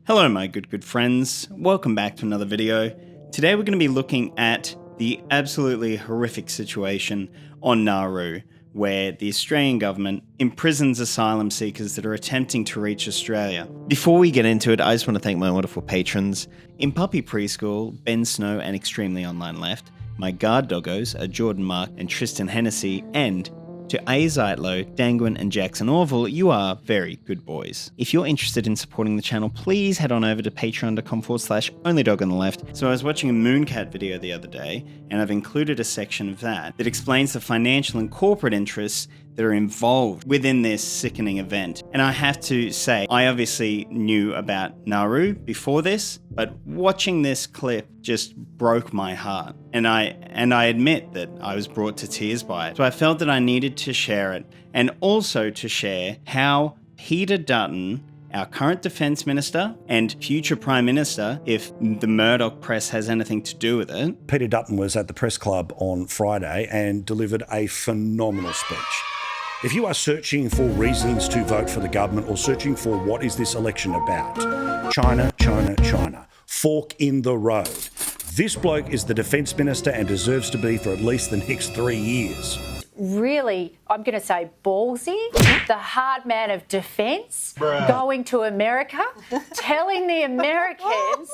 Hello my good friends, welcome back to another video. Today we're going to be looking at the absolutely horrific situation on Nauru, where the Australian government imprisons asylum seekers that are attempting to reach Australia. Before we get into it, I just want to thank my wonderful patrons. In Puppy Preschool, Ben Snow and Extremely Online Left, my guard doggos are Jordan Mark and Tristan Hennessy, and to A. Zeitlow, Dangwin and Jackson Orville, you are very good boys. If you're interested in supporting the channel, please head on over to patreon.com/onlydog-on-the-left. So I was watching a Mooncat video the other day, and I've included a section of that explains the financial and corporate interests that are involved within this sickening event. And I have to say, I obviously knew about Nauru before this, but watching this clip just broke my heart. And I admit that I was brought to tears by it. So I felt that I needed to share it, and also to share how Peter Dutton, our current Defence Minister and future Prime Minister, if the Murdoch press has anything to do with it. Peter Dutton was at the press club on Friday and delivered a phenomenal speech. If you are searching for reasons to vote for the government or searching for what is this election about, China, China, China, fork in the road. This bloke is the Defence Minister and deserves to be for at least the next 3 years. Really, I'm going to say ballsy, the hard man of defence, going to America, telling the Americans,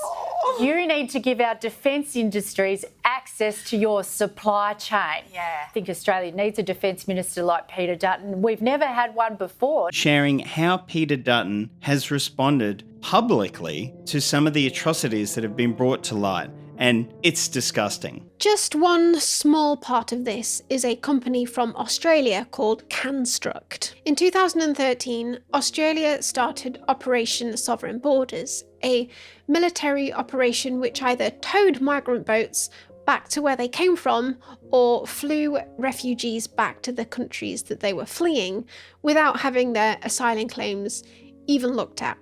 you need to give our defence industries access to your supply chain. Yeah. I think Australia needs a defence minister like Peter Dutton. We've never had one before. Sharing how Peter Dutton has responded publicly to some of the atrocities that have been brought to light. And it's disgusting. Just one small part of this is a company from Australia called Construct. In 2013, Australia started Operation Sovereign Borders, a military operation which either towed migrant boats back to where they came from or flew refugees back to the countries that they were fleeing without having their asylum claims even looked at.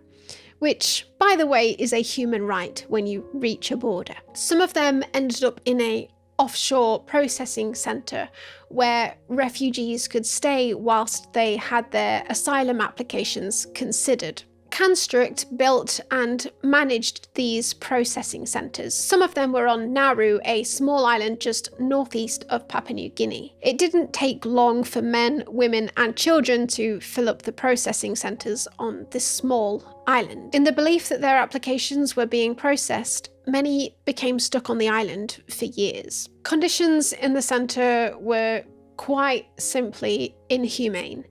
Which, by the way, is a human right when you reach a border. Some of them ended up in a offshore processing centre where refugees could stay whilst they had their asylum applications considered. Construct built and managed these processing centres. Some of them were on Nauru, a small island just northeast of Papua New Guinea. It didn't take long for men, women and children to fill up the processing centres on this small island. In the belief that their applications were being processed, many became stuck on the island for years. Conditions in the centre were quite simply inhumane.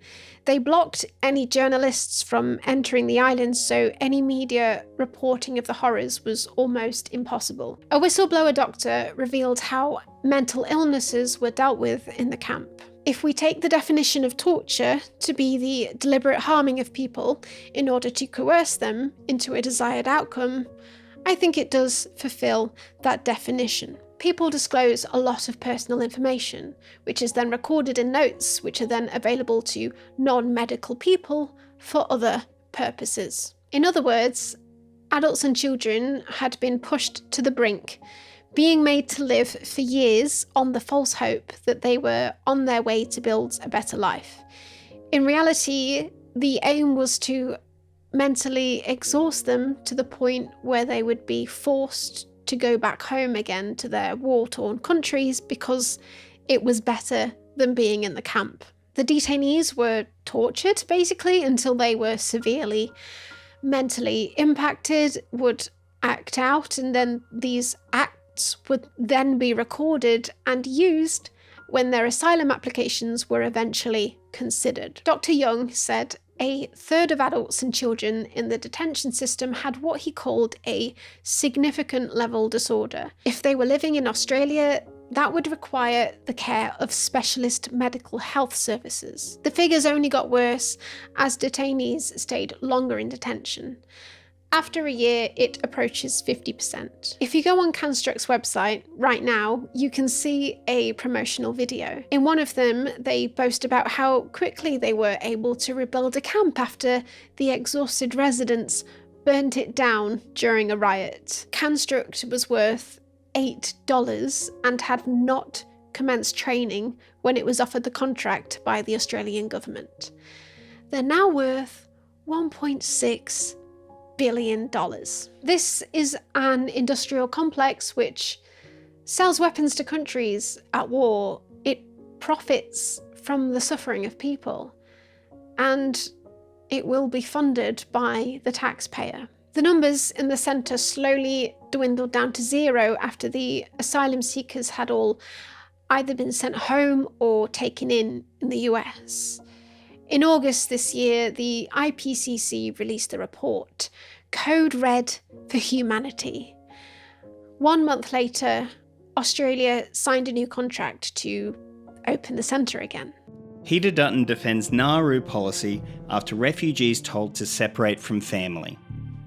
They blocked any journalists from entering the island, so any media reporting of the horrors was almost impossible. A whistleblower doctor revealed how mental illnesses were dealt with in the camp. If we take the definition of torture to be the deliberate harming of people in order to coerce them into a desired outcome, I think it does fulfill that definition. People disclose a lot of personal information, which is then recorded in notes, which are then available to non-medical people for other purposes. In other words, adults and children had been pushed to the brink, being made to live for years on the false hope that they were on their way to build a better life. In reality, the aim was to mentally exhaust them to the point where they would be forced to go back home again to their war-torn countries because it was better than being in the camp. The detainees were tortured basically until they were severely mentally impacted, would act out, and then these acts would then be recorded and used when their asylum applications were eventually considered. Dr. Young said a third of adults and children in the detention system had what he called a significant level disorder. If they were living in Australia, that would require the care of specialist medical health services. The figures only got worse as detainees stayed longer in detention. After a year, it approaches 50%. If you go on Construct's website right now, you can see a promotional video. In one of them, they boast about how quickly they were able to rebuild a camp after the exhausted residents burnt it down during a riot. Construct was worth $8 and had not commenced training when it was offered the contract by the Australian government. They're now worth $1.6 billion. This is an industrial complex which sells weapons to countries at war. It profits from the suffering of people, and it will be funded by the taxpayer. The numbers in the centre slowly dwindled down to zero after the asylum seekers had all either been sent home or taken in the US. In August this year, the IPCC released a report, Code Red for Humanity. 1 month later, Australia signed a new contract to open the centre again. Peter Dutton defends Nauru policy after refugees told to separate from family.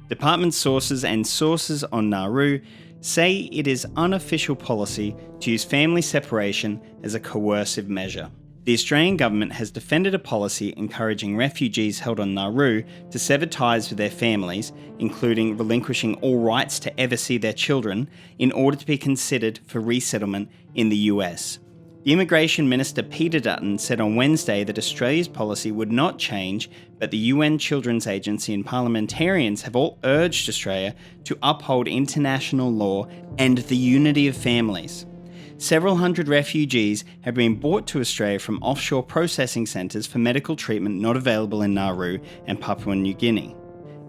Department sources and sources on Nauru say it is unofficial policy to use family separation as a coercive measure. The Australian government has defended a policy encouraging refugees held on Nauru to sever ties with their families, including relinquishing all rights to ever see their children, in order to be considered for resettlement in the US. The Immigration Minister Peter Dutton said on Wednesday that Australia's policy would not change, but the UN Children's Agency and parliamentarians have all urged Australia to uphold international law and the unity of families. Several hundred refugees have been brought to Australia from offshore processing centres for medical treatment not available in Nauru and Papua New Guinea.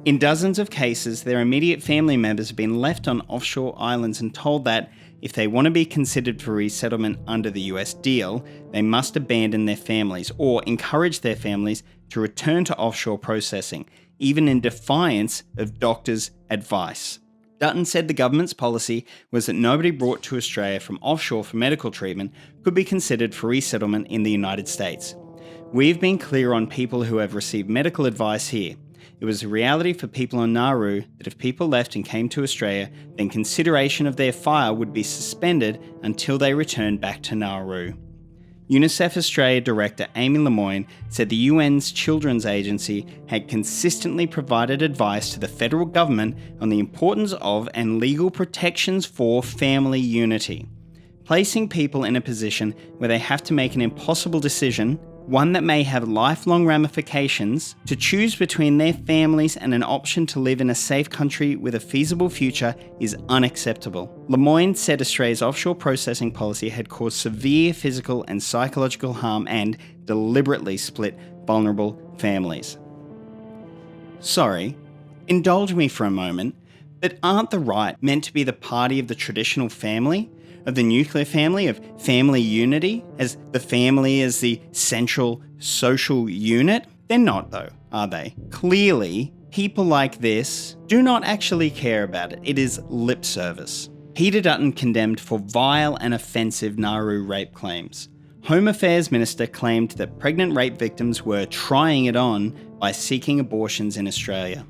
In dozens of cases, their immediate family members have been left on offshore islands and told that if they want to be considered for resettlement under the US deal, they must abandon their families or encourage their families to return to offshore processing, even in defiance of doctors' advice. Dutton said the government's policy was that nobody brought to Australia from offshore for medical treatment could be considered for resettlement in the United States. We've been clear on people who have received medical advice here. It was a reality for people on Nauru that if people left and came to Australia, then consideration of their file would be suspended until they returned back to Nauru. UNICEF Australia Director Amy Lemoine said the UN's Children's Agency had consistently provided advice to the federal government on the importance of and legal protections for family unity, placing people in a position where they have to make an impossible decision, one that may have lifelong ramifications, to choose between their families and an option to live in a safe country with a feasible future is unacceptable. Lemoine said Australia's offshore processing policy had caused severe physical and psychological harm and deliberately split vulnerable families. Sorry, indulge me for a moment, but aren't the right meant to be the party of the traditional family? Of the nuclear family, of family unity, as the family as the central social unit? They're not though, are they? Clearly, people like this do not actually care about it. It is lip service. Peter Dutton condemned for vile and offensive Nauru rape claims. Home Affairs Minister claimed that pregnant rape victims were trying it on by seeking abortions in Australia.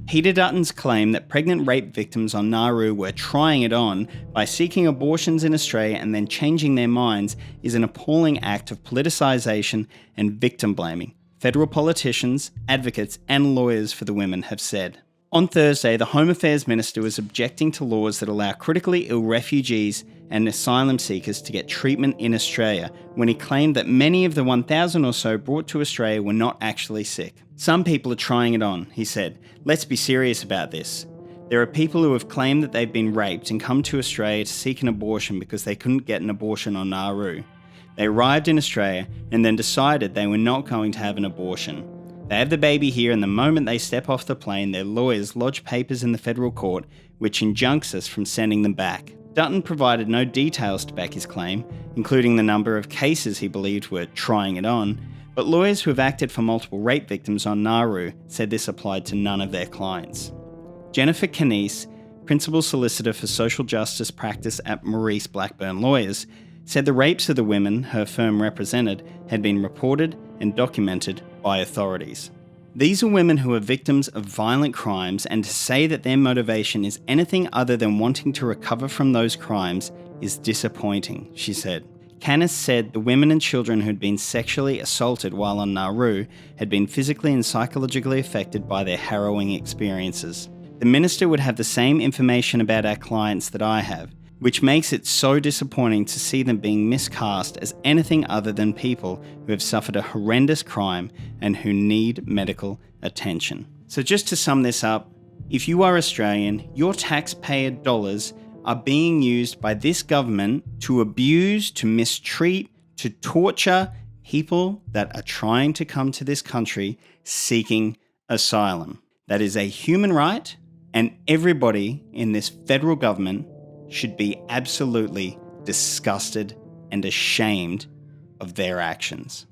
Peter Dutton's claim that pregnant rape victims on Nauru were trying it on by seeking abortions in Australia and then changing their minds is an appalling act of politicisation and victim blaming, federal politicians, advocates and lawyers for the women have said. On Thursday, the Home Affairs Minister was objecting to laws that allow critically ill refugees and asylum seekers to get treatment in Australia when he claimed that many of the 1,000 or so brought to Australia were not actually sick. Some people are trying it on, he said. Let's be serious about this. There are people who have claimed that they've been raped and come to Australia to seek an abortion because they couldn't get an abortion on Nauru. They arrived in Australia and then decided they were not going to have an abortion. They have the baby here, and the moment they step off the plane, their lawyers lodge papers in the federal court which injuncts us from sending them back. Dutton provided no details to back his claim, including the number of cases he believed were trying it on, but lawyers who have acted for multiple rape victims on Nauru said this applied to none of their clients. Jennifer Canese, Principal Solicitor for Social Justice Practice at Maurice Blackburn Lawyers, said the rapes of the women her firm represented had been reported and documented by authorities. These are women who are victims of violent crimes, and to say that their motivation is anything other than wanting to recover from those crimes is disappointing, she said. Canese said the women and children who had been sexually assaulted while on Nauru had been physically and psychologically affected by their harrowing experiences. The minister would have the same information about our clients that I have, which makes it so disappointing to see them being miscast as anything other than people who have suffered a horrendous crime and who need medical attention. So just to sum this up, If you are Australian, your taxpayer dollars are being used by this government to abuse, to mistreat, to torture people that are trying to come to this country seeking asylum. That is a human right, and everybody in this federal government should be absolutely disgusted and ashamed of their actions.